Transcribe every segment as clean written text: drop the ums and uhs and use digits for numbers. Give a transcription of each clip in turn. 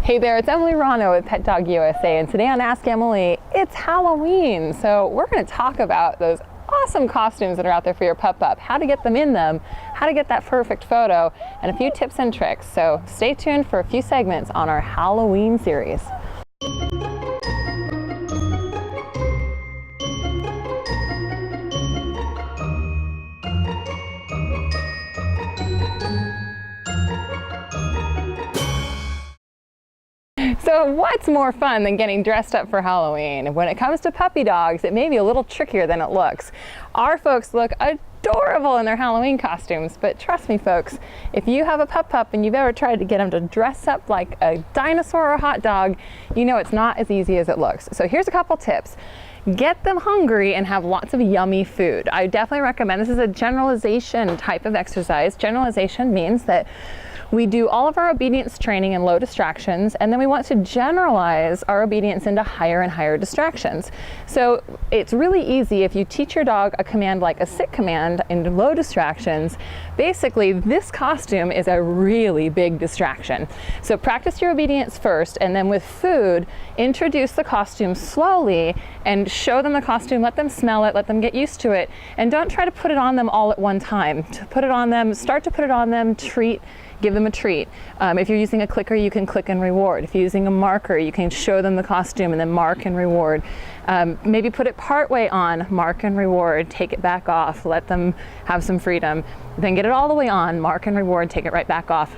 Hey there, it's Emily Ronnow with Pet Dog USA, and today on Ask Emily, it's Halloween. So we're going to talk about those awesome costumes that are out there for your pup, how to get them in them, how to get that perfect photo, and a few tips and tricks. So stay tuned for a few segments on our Halloween series. So what's more fun than getting dressed up for Halloween? When it comes to puppy dogs, it may be a little trickier than it looks. Our folks look adorable in their Halloween costumes, but trust me folks, if you have a pup and you've ever tried to get them to dress up like a dinosaur or a hot dog, you know it's not as easy as it looks. So here's a couple tips. Get them hungry and have lots of yummy food. I definitely recommend, this is a generalization type of exercise. Generalization means that we do all of our obedience training in low distractions, and then we want to generalize our obedience into higher and higher distractions. So it's really easy if you teach your dog a command like a sit command in low distractions. Basically, this costume is a really big distraction. So practice your obedience first, and then with food, introduce the costume slowly and show them the costume, let them smell it, let them get used to it, and don't try to put it on them all at one time. To put it on them, start to put it on them, give them a treat. If you're using a clicker, you can click and reward. If you're using a marker, you can show them the costume and then mark and reward. Maybe put it part way on, mark and reward, take it back off, let them have some freedom. Then get it all the way on, mark and reward, take it right back off.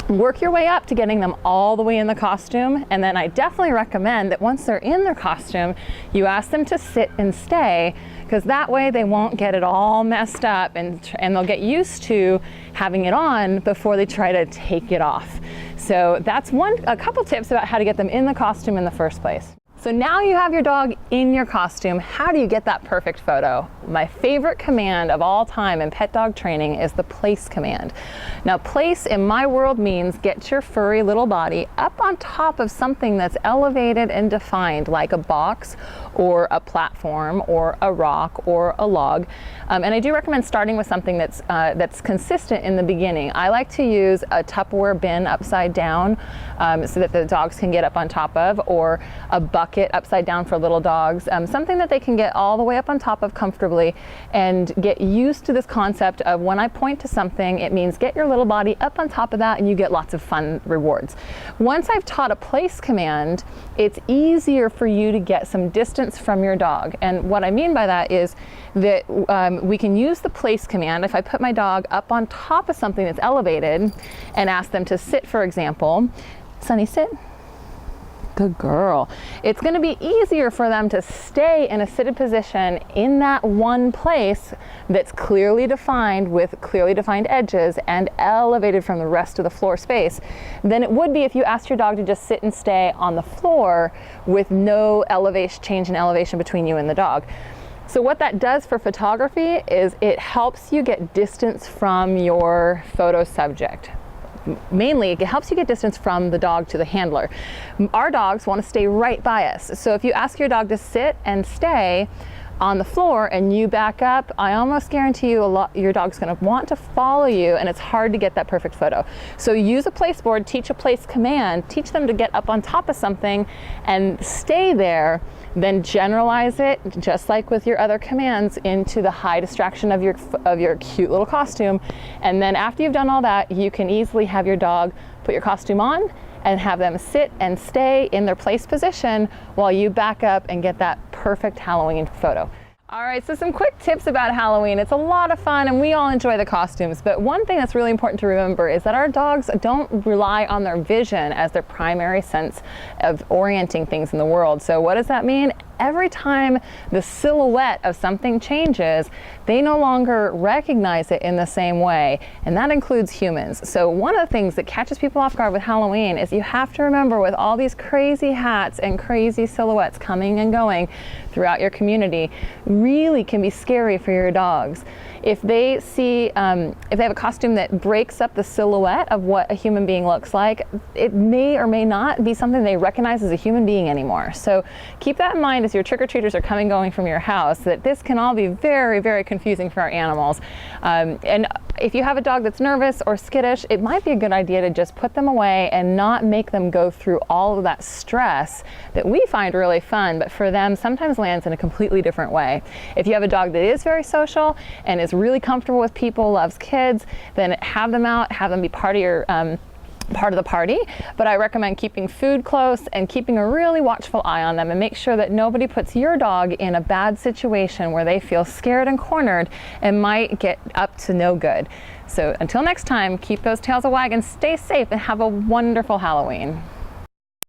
Work your way up to getting them all the way in the costume, and then I definitely recommend that once they're in their costume, you ask them to sit and stay, because that way they won't get it all messed up and they'll get used to having it on before they try to take it off. So that's a couple tips about how to get them in the costume in the first place. So now you have your dog in your costume, how do you get that perfect photo? My favorite command of all time in pet dog training is the place command. Now place in my world means get your furry little body up on top of something that's elevated and defined, like a box or a platform or a rock or a log. And I do recommend starting with something that's consistent in the beginning. I like to use a Tupperware bin upside down so that the dogs can get up on top of, or a bucket upside down for little dogs, something that they can get all the way up on top of comfortably and get used to this concept of when I point to something, it means get your little body up on top of that and you get lots of fun rewards. Once I've taught a place command, it's easier for you to get some distance from your dog. And what I mean by that is that we can use the place command. If I put my dog up on top of something that's elevated and ask them to sit, for example, Sunny, sit. Good girl. It's going to be easier for them to stay in a seated position in that one place that's clearly defined with clearly defined edges and elevated from the rest of the floor space than it would be if you asked your dog to just sit and stay on the floor with no change in elevation between you and the dog. So what that does for photography is it helps you get distance from your photo subject. Mainly, it helps you get distance from the dog to the handler. Our dogs want to stay right by us. So if you ask your dog to sit and stay on the floor and you back up, I almost guarantee you your dog's going to want to follow you, and it's hard to get that perfect photo. So use a place board, teach a place command, teach them to get up on top of something and stay there, then generalize it, just like with your other commands, into the high distraction of your cute little costume. And then after you've done all that, you can easily have your dog put your costume on and have them sit and stay in their place position while you back up and get that perfect Halloween photo. All right, so some quick tips about Halloween. It's a lot of fun and we all enjoy the costumes, but one thing that's really important to remember is that our dogs don't rely on their vision as their primary sense of orienting things in the world. So what does that mean? Every time the silhouette of something changes, they no longer recognize it in the same way, and that includes humans. So one of the things that catches people off guard with Halloween is you have to remember, with all these crazy hats and crazy silhouettes coming and going throughout your community, really can be scary for your dogs. If they see, if they have a costume that breaks up the silhouette of what a human being looks like, it may or may not be something they recognize as a human being anymore. So keep that in mind as your trick-or-treaters are coming going from your house that this can all be very, very confusing for our animals. And if you have a dog that's nervous or skittish, it might be a good idea to just put them away and not make them go through all of that stress that we find really fun, but for them sometimes lands in a completely different way. If you have a dog that is very social and is really comfortable with people, loves kids, then have them out, have them be part of your part of the party, but I recommend keeping food close and keeping a really watchful eye on them, and make sure that nobody puts your dog in a bad situation where they feel scared and cornered and might get up to no good. So until next time, keep those tails a wagging, stay safe, and have a wonderful Halloween.